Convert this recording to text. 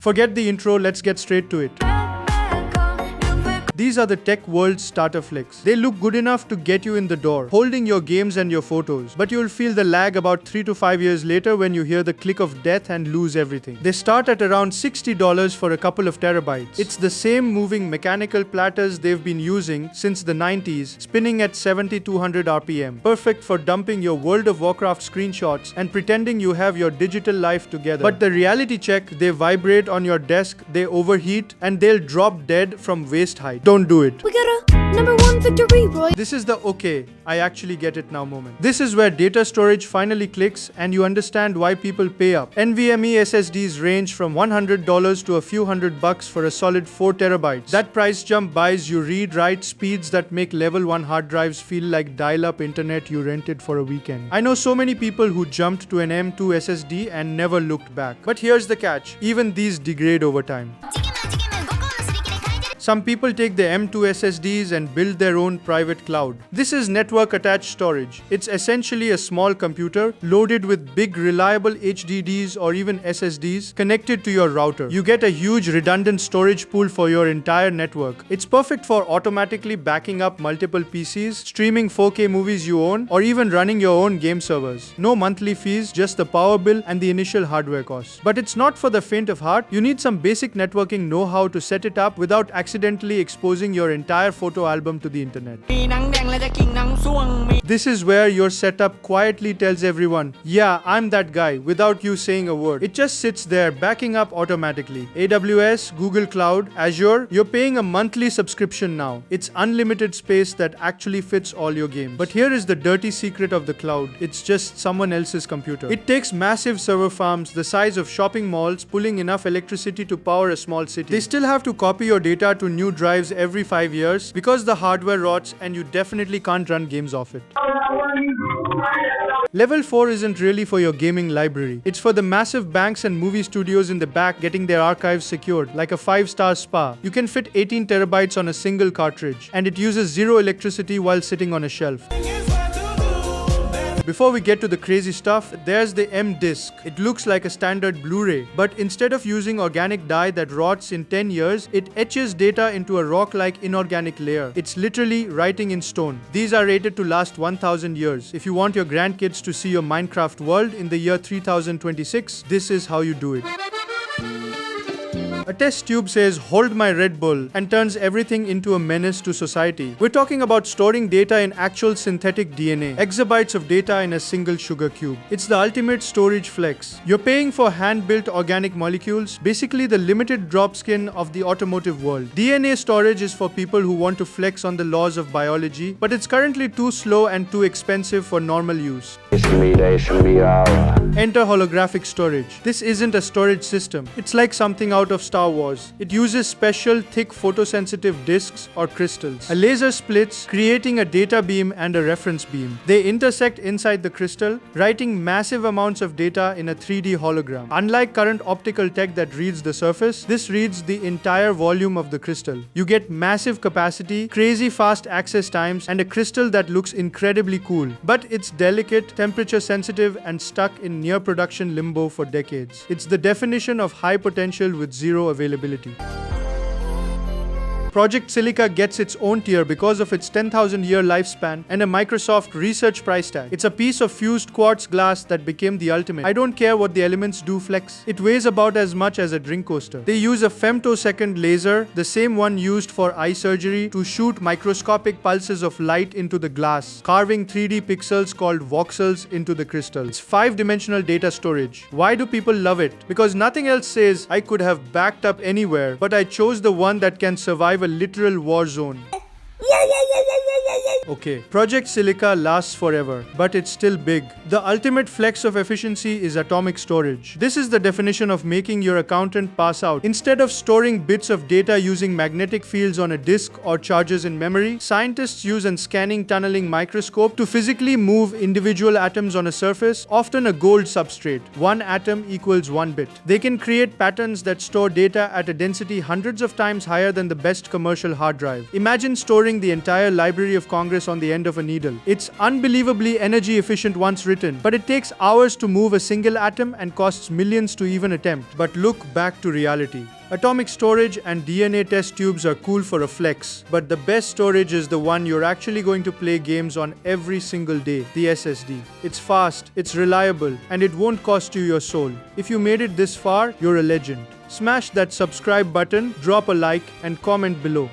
Forget the intro, let's get straight to it. These are the tech world's starter flicks. They look good enough to get you in the door, holding your games and your photos, but you'll feel the lag about 3 to 5 years later when you hear the click of death and lose everything. They start at around $60 for a couple of terabytes. It's the same moving mechanical platters they've been using since the 90s, spinning at 7200 RPM. Perfect for dumping your World of Warcraft screenshots and pretending you have your digital life together. But the reality check, they vibrate on your desk, they overheat, and they'll drop dead from waist height. Don't do it. We got a #1 victory, Roy. This is the okay, I actually get it now moment. This is where data storage finally clicks and you understand why people pay up. NVMe SSDs range from $100 to a few $100 for a solid 4 terabytes. That price jump buys you read-write speeds that make level 1 hard drives feel like dial-up internet you rented for a weekend. I know so many people who jumped to an M2 SSD and never looked back. But here's the catch, even these degrade over time. Some people take the M2 SSDs and build their own private cloud. This is network attached storage. It's essentially a small computer loaded with big reliable HDDs or even SSDs connected to your router. You get a huge redundant storage pool for your entire network. It's perfect for automatically backing up multiple PCs, streaming 4K movies you own, or even running your own game servers. No monthly fees, just the power bill and the initial hardware costs. But it's not for the faint of heart. You need some basic networking know-how to set it up without accidentally exposing your entire photo album to the internet. This is where your setup quietly tells everyone, yeah, I'm that guy, without you saying a word. It just sits there, backing up automatically. AWS, Google Cloud, Azure, you're paying a monthly subscription now. It's unlimited space that actually fits all your games. But here is the dirty secret of the cloud. It's just someone else's computer. It takes massive server farms the size of shopping malls, pulling enough electricity to power a small city. They still have to copy your data to new drives every 5 years because the hardware rots and you definitely can't run games off it. Level 4 isn't really for your gaming library. It's for the massive banks and movie studios in the back getting their archives secured, like a 5-star spa. You can fit 18 terabytes on a single cartridge, and it uses zero electricity while sitting on a shelf. Before we get to the crazy stuff, there's the M-Disc. It looks like a standard Blu-ray, but instead of using organic dye that rots in 10 years, it etches data into a rock-like inorganic layer. It's literally writing in stone. These are rated to last 1000 years. If you want your grandkids to see your Minecraft world in the year 3026, this is how you do it. A test tube says, hold my Red Bull, and turns everything into a menace to society. We're talking about storing data in actual synthetic DNA, exabytes of data in a single sugar cube. It's the ultimate storage flex. You're paying for hand-built organic molecules, basically the limited drop skin of the automotive world. DNA storage is for people who want to flex on the laws of biology, but it's currently too slow and too expensive for normal use. Enter holographic storage. This isn't a storage system. It's like something out of Star Wars. It uses special thick photosensitive discs or crystals. A laser splits, creating a data beam and a reference beam. They intersect inside the crystal, writing massive amounts of data in a 3D hologram. Unlike current optical tech that reads the surface, this reads the entire volume of the crystal. You get massive capacity, crazy fast access times, and a crystal that looks incredibly cool. But it's delicate, temperature sensitive, and stuck in near production limbo for decades. It's the definition of high potential with zero availability. Project Silica gets its own tier because of its 10,000-year lifespan and a Microsoft research price tag. It's a piece of fused quartz glass that became the ultimate. I don't care what the elements do flex. It weighs about as much as a drink coaster. They use a femtosecond laser, the same one used for eye surgery, to shoot microscopic pulses of light into the glass, carving 3D pixels called voxels into the crystal. It's 5-dimensional data storage. Why do people love it? Because nothing else says, I could have backed up anywhere, but I chose the one that can survive a literal war zone. Okay, Project Silica lasts forever, but it's still big. The ultimate flex of efficiency is atomic storage. This is the definition of making your accountant pass out. Instead of storing bits of data using magnetic fields on a disk or charges in memory, scientists use a scanning tunneling microscope to physically move individual atoms on a surface, often a gold substrate. 1 atom equals 1 bit. They can create patterns that store data at a density hundreds of times higher than the best commercial hard drive. Imagine storing the entire Library of Congress progress on the end of a needle. It's unbelievably energy efficient once written, but it takes hours to move a single atom and costs millions to even attempt. But look back to reality. Atomic storage and DNA test tubes are cool for a flex, but the best storage is the one you're actually going to play games on every single day, the SSD. It's fast, it's reliable, and it won't cost you your soul. If you made it this far, you're a legend. Smash that subscribe button, drop a like, and comment below.